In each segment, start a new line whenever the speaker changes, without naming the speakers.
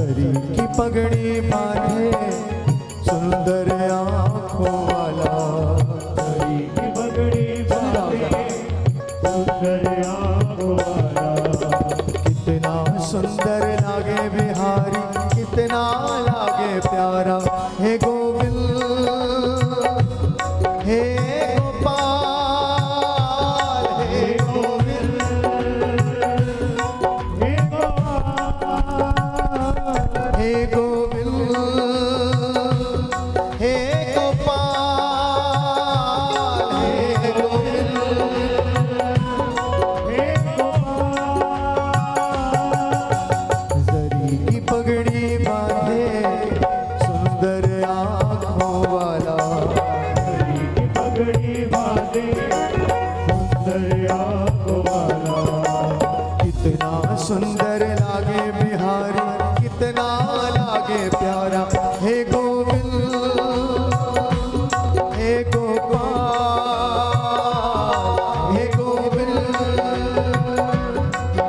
जरी की पगड़ी बांधे सुंदर आंखों वाला,
जरी की पगड़ी बांधे सुंदर आंखों वाला।
कितना सुंदर लागे बिहारी, कितना लागे प्यारा, हे गोविंद हे गोपाल, हे गोविंद
हे गोपाल,
हे गोविंद हे गोपाल, हे गोविंद
हे गोपाल।
जरी की पगड़ी बांधे सुंदर आंखों वाला,
जरी की पगड़ी बांधे सुंदर आंखों वाला।
कितना सुंदर लागे बिहारी, कितना लागे प्यारा, हे गोविंद हे गोपाल, हे गोविंद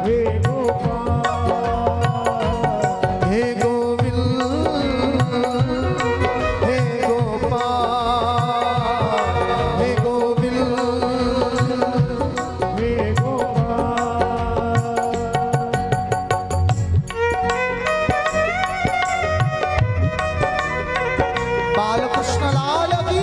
हे गोपाल,
हे गोविंद हे गोपाल, हे गोविंद
हे गोपाल।
बालकृष्ण लाल की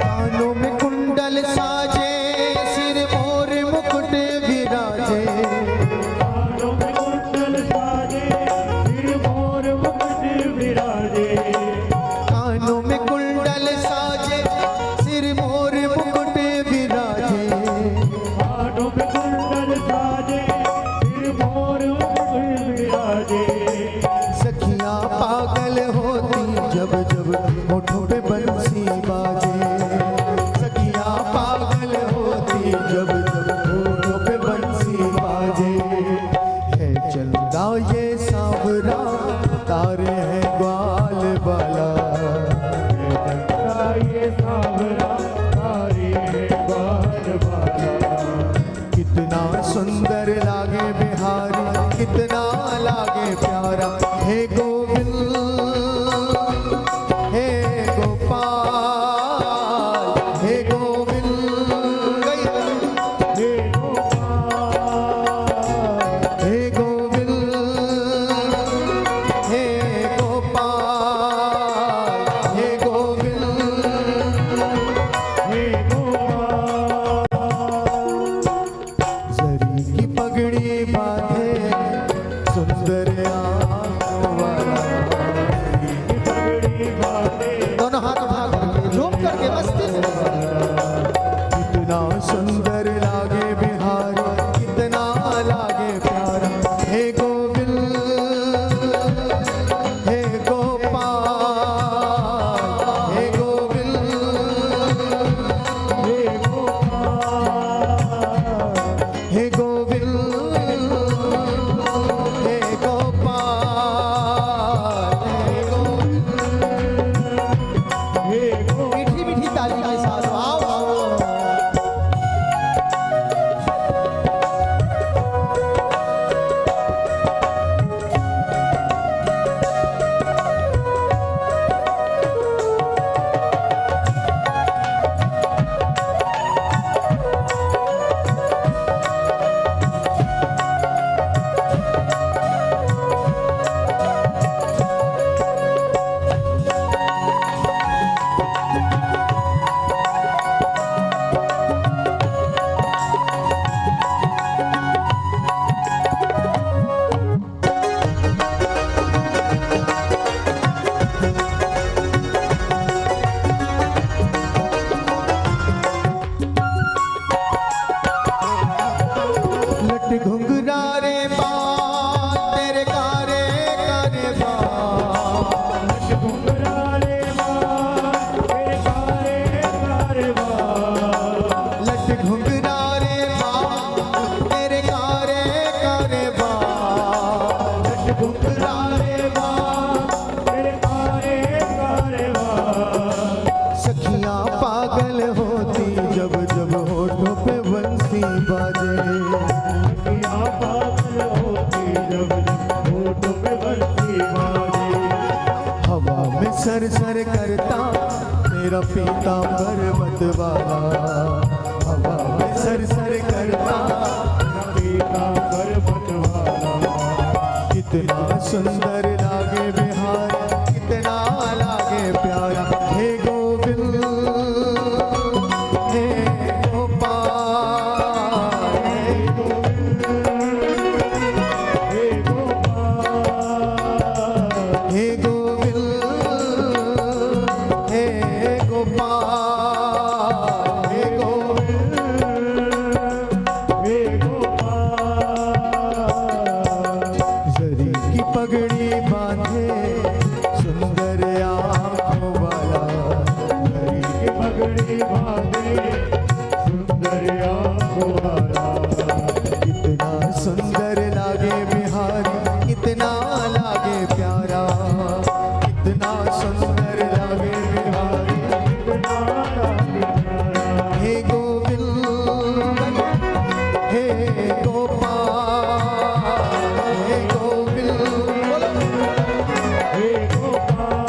कानों में कुंडल साजे, सिर मोर मुकुट विराजे,
कानों में कुंडल साजे, सिर मोर मुकुट विराजे।
कानों में कुंडल साजे, सिर मोर मुकुट विराजे,
कानों में कुंडल साजे, सिर मोर मुकुट विराजे।
सखियां पागल होती जब जब होठों पे बंसी बाजे, सखियां पागल होती जब जब होठों पे बंसी बाजे, है चंदा ये सांवरा, तारे हैं ग्वाल बाला,
चंदा ये सांवरा, तारे हैं ग्वाल बाला।
कितना सुंदर लागे बिहारी, कितना लागे प्यारा, हे गोविंद हे गोपाल, हे गोविंद
हे गोपाल,
हे गोविंद हे गोपाल, हे गोविंद
हे गोपाल।
जरी की पगड़ी बांधे सुंदर आंखों वाला,
पगड़ी बांधे
दोनों हाथ उठा करके झूम करके मस्ती से, कितना सुंदर लागे बिहारी, कितना लागे प्यारा, हे गोविंद हे गोपाल, हे गोविंद
हे गोपाल,
हे गोविंद हे गोपाल, मेरा पीतांबर मतवाला हवा में सर सर करता
पीतांबर मतवाला
कितना सुंदर लागे बिहार कितना लागे प्यारा हे गोविंद हे गोपाल
हे गोविंद हे गोपाल
हे गोविंद हे गोपाल हे गोविंद
हे गोपाल
जरी की पगड़ी बांधे सुंदर आंखों वाला
हरी की पगड़ी बांधे सुंदर आंखों वाला
कितना सुंदर लागे बिहारी कितना लागे प्यारा कितना सुंदर लागे बिहारी
कितना लागे प्यारा
हे गोविंद हे गोपाल हे गोविंद
हे गोपाल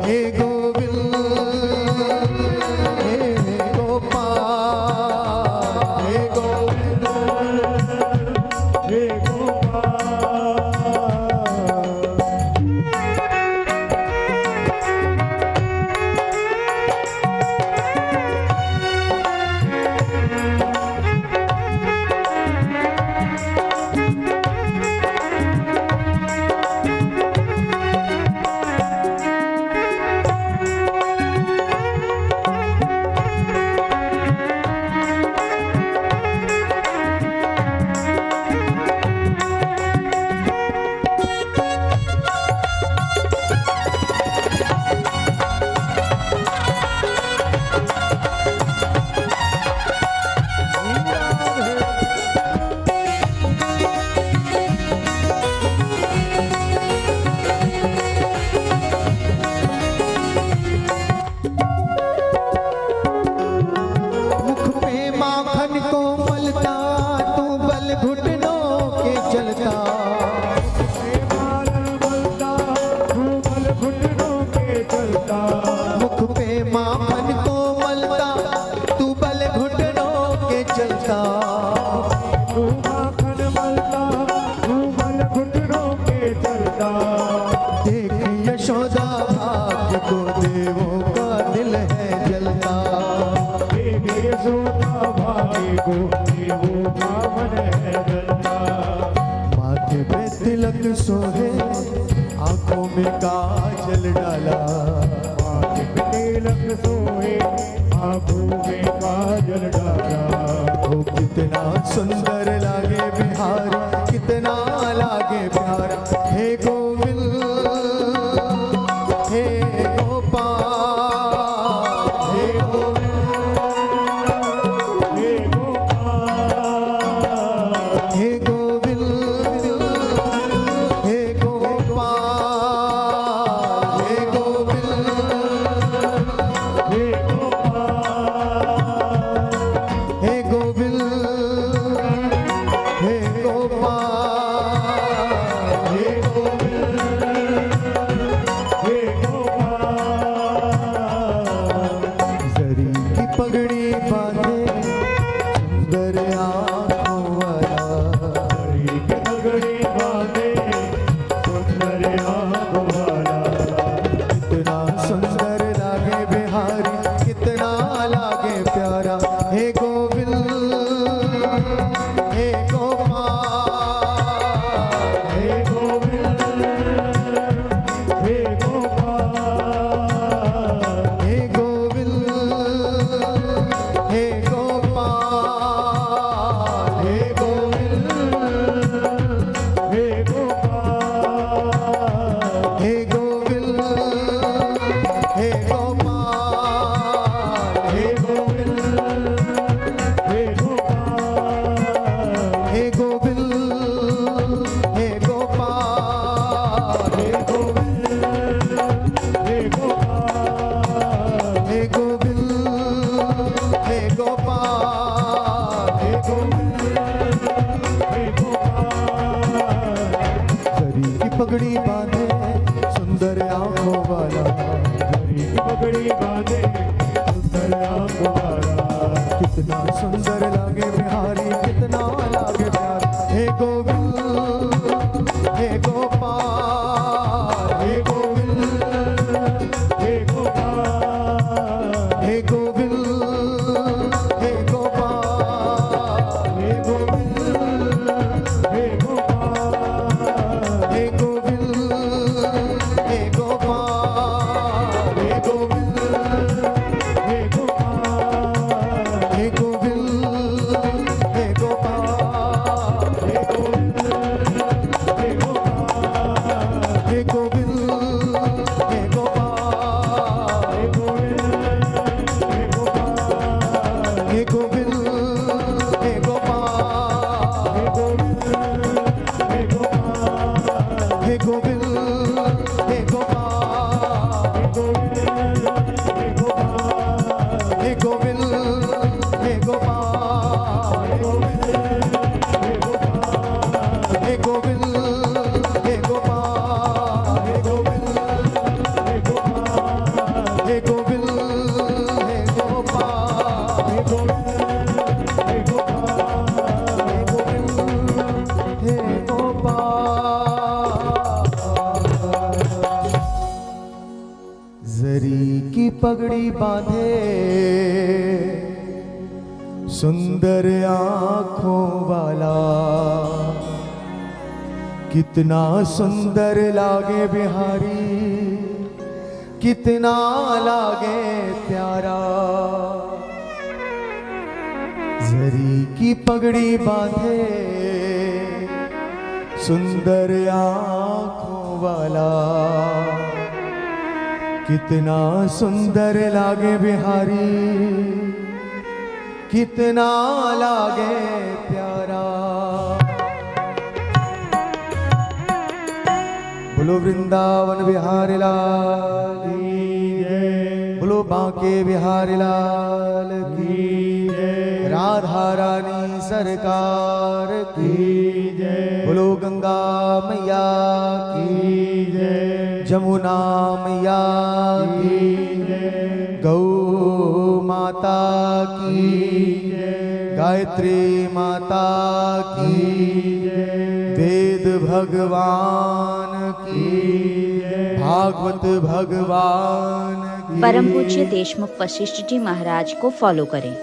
हे गोविंद हे गोपाल हे गोविंद
हे गोपाल
मुख पे माखन को मलता तू बल घुटनों के चलता
मालन मलता घूमल घुटनों के चलता
मुख पे माखन को मलता तू बल घुटनों के चलता
तू माखन मलता घूमल घुटनों के चलता
देख यशोदा भाग्य को देवों का दिल है जलता
देख यशोदा भाई को वो भावन है जलता
माथे पे तिलक सोहे आंखों में काजल डाला
माथे पे तिलक सोए आंखों में काजल डाला
वो कितना सुंदर लागे बिहार कितना लागे प्यारा हे गोविंद हे गोपाल हे गोविंद
हे गोपाल
हे गोविंद हे गोपाल हे गोविंद
हे गोपाल
हे गोविंद हे गोपाल
हे गोविंद हे गोपाल
जरी की पगड़ी बांधे सुंदर आंखों वाला
हरी की पगड़ी बांधे सुंदर आंखों वाला
कितना सुंदर लागे बिहारी कितना लागे प्यारा हे गोविंद हे गोपाल
हे गोविंद हे गोपाल
हे गोविंद हे गोपाल हे गोविंद
हे गोपाल
हे गोविंद हे गोपाल
हे गोविंद हे गोपाल
हे गोविंद हे गोपाल
हे गोविंद हे गोपाल
हे गोविंद हे गोपाल
हे गोविंद हे गोपाल
जरी की पगड़ी बांधे सुंदर आंखों वाला
हरी की
गोविंद हे गोपाल, हे गोविंद
हे गोपाल,
हे गोविंद हे गोपाल,
हे गोविंद हे गोपाल,
हे गोविंद हे गोपाल, हे गोविंद
हे गोपाल,
हे गोविंद हे गोपाल,
हे गोविंद हे गोपाल,
हे गोविंद हे गोपाल,
हे गोविंद हे गोपाल,
हे गोविंद हे गोपाल,
हे गोविंद हे गोपाल,
हे गोविंद हे गोपाल,
हे गोविंद हे गोपाल,
हे गोविंद हे गोपाल,
हे गोविंद
हे गोविंद हे
हे गोपाल,
गोपाल,
हे गोविंद हे गोपाल,
हे गोपाल। जरी की पगड़ी बांधे सुंदर आँखों वाला, कितना सुंदर लागे बिहारी, कितना लागे प्यारा। जरी की पगड़ी बांधे सुंदर आँखों वाला, कितना सुंदर लागे बिहारी, कितना लागे प्यारा। बोलो वृंदावन बिहारी लाल की जय, बोलो बांके बिहारी लाल की जय, राधा रानी सरकार की जय, बोलो गंगा मैया की जय, जमुना मैया की जय, गौ माता की जय, गायत्री माता की जय, वेद भगवान की जय, भागवत भगवान की
परम पूज्य देशमुख वशिष्ठ जी महाराज को फॉलो करें।